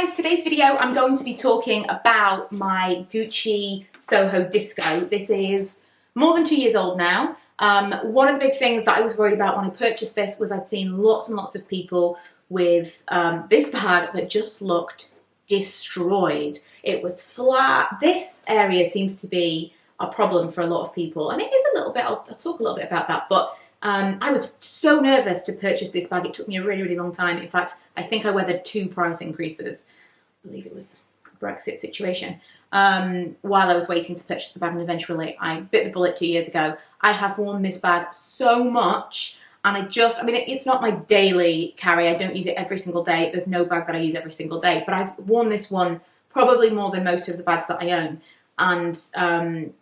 guys, today's video I'm going to be talking about my Gucci Soho Disco. This is more than 2 years old now. One of the big things that I was worried about when I purchased this was I'd seen lots and lots of people with this bag that just looked destroyed. It was flat. This area seems to be a problem for a lot of people, and it is a little bit, I'll talk a little bit about that, but I was so nervous to purchase this bag. It took me a really, really long time. In fact, I think I weathered 2 price increases. I believe it was a Brexit situation. While I was waiting to purchase the bag, and eventually I bit the bullet 2 years ago. I have worn this bag so much, and I mean, it's not my daily carry. I don't use it every single day. There's no bag that I use every single day, but I've worn this one probably more than most of the bags that I own. And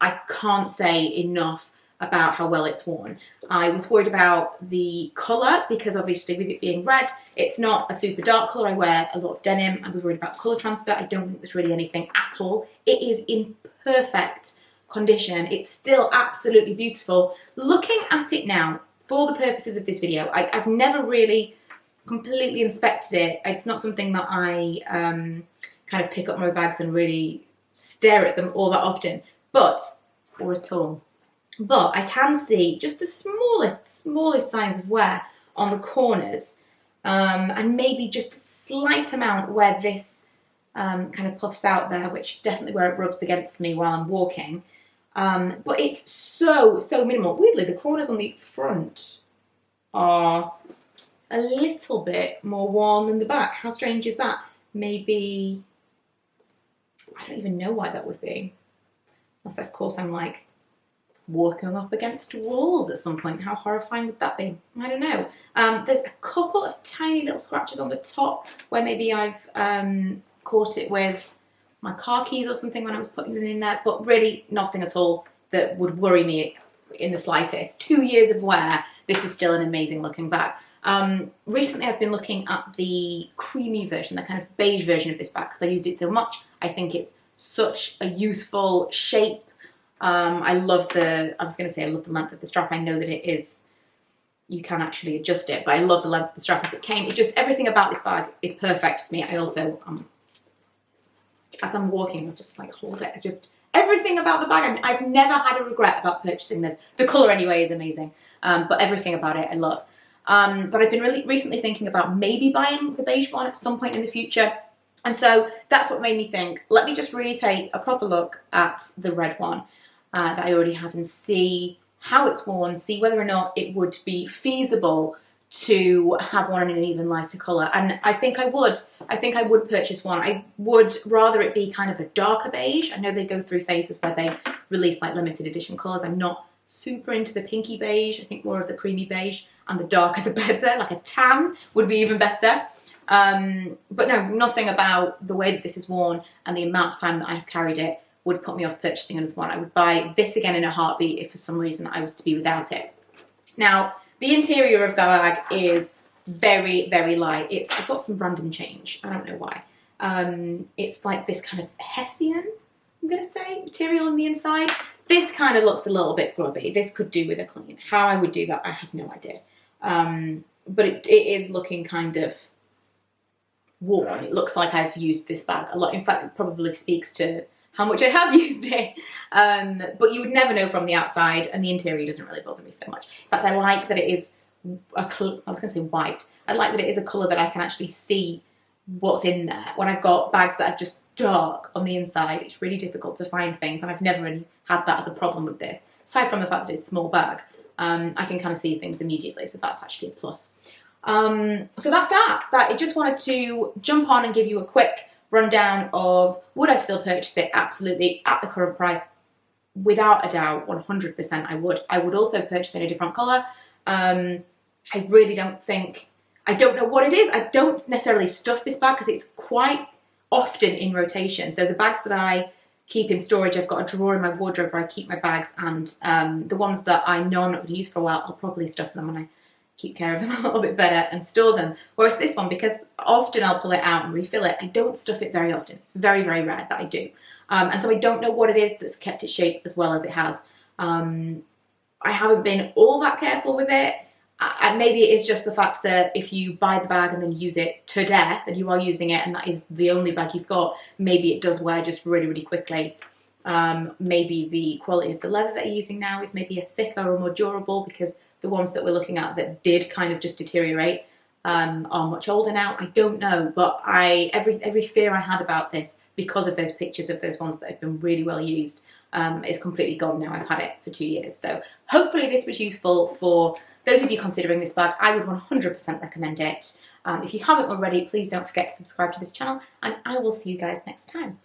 I can't say enough about how well it's worn. I was worried about the colour because obviously with it being red, it's not a super dark colour. I wear a lot of denim. I was worried about colour transfer. I don't think there's really anything at all. It is in perfect condition. It's still absolutely beautiful. Looking at it now, for the purposes of this video, I've never really completely inspected it. It's not something that I kind of pick up my bags and really stare at them all that often, or at all. But I can see just the smallest signs of wear on the corners, and maybe just a slight amount where this kind of puffs out there, which is definitely where it rubs against me while I'm walking. But it's so minimal. Weirdly, the corners on the front are a little bit more worn than the back. How strange is that? Maybe, I don't even know why that would be. Unless, of course, I'm like walking up against walls at some point. How horrifying would that be? I don't know. There's a couple of tiny little scratches on the top where maybe I've caught it with my car keys or something when I was putting them in there, but really nothing at all that would worry me in the slightest. 2 years of wear, this is still an amazing looking bag. Recently I've been looking at the creamy version, the kind of beige version of this bag, because I used it so much. I think it's such a youthful shape. I love the length of the strap. I know that it is, you can actually adjust it, but I love the length of the strap as it came. It just, everything about this bag is perfect for me. I also, as I'm walking, I just like hold it. Everything about the bag, I've never had a regret about purchasing this. The colour anyway is amazing, but everything about it I love. But I've been really recently thinking about maybe buying the beige one at some point in the future. And so that's what made me think, let me just really take a proper look at the red one that I already have and see how it's worn, see whether or not it would be feasible to have one in an even lighter colour. And I think I would purchase one. I would rather it be kind of a darker beige. I know they go through phases where they release like limited edition colours. I'm not super into the pinky beige. I think more of the creamy beige, and the darker the better. Like a tan would be even better. But no, nothing about the way that this is worn and the amount of time that I've carried it would put me off purchasing another one. I would buy this again in a heartbeat if for some reason I was to be without it. Now, the interior of the bag is very, very light. I've got some random change. I don't know why. It's like this kind of Hessian, I'm going to say, material on the inside. This kind of looks a little bit grubby. This could do with a clean. How I would do that, I have no idea. But it is looking kind of worn. It looks like I've used this bag a lot. In fact, it probably speaks to how much I have used it. But you would never know from the outside, and the interior doesn't really bother me so much. In fact, I like that it is I was going to say white. I like that it is a colour that I can actually see what's in there. When I've got bags that are just dark on the inside, it's really difficult to find things, and I've never really had that as a problem with this. Aside from the fact that it's a small bag, I can kind of see things immediately, so that's actually a plus. So that's that. I just wanted to jump on and give you a quick rundown of, would I still purchase it? Absolutely, at the current price, without a doubt, 100% I would. I would also purchase in a different colour. I really don't know what it is. I don't necessarily stuff this bag because it's quite often in rotation. So the bags that I keep in storage, I've got a drawer in my wardrobe where I keep my bags, and the ones that I know I'm not going to use for a while, I'll probably stuff them when I keep care of them a little bit better and store them. Whereas this one, because often I'll pull it out and refill it, I don't stuff it very often. It's very, very rare that I do. And so I don't know what it is that's kept its shape as well as it has. I haven't been all that careful with it. maybe it is just the fact that if you buy the bag and then use it to death, and you are using it and that is the only bag you've got, maybe it does wear just really, really quickly. Maybe the quality of the leather that you're using now is maybe a thicker or more durable, because the ones that we're looking at that did kind of just deteriorate are much older now. I don't know, but every fear I had about this, because of those pictures of those ones that have been really well used, is completely gone now. I've had it for 2 years. So hopefully this was useful for those of you considering this bag. I would 100% recommend it. If you haven't already, please don't forget to subscribe to this channel, and I will see you guys next time.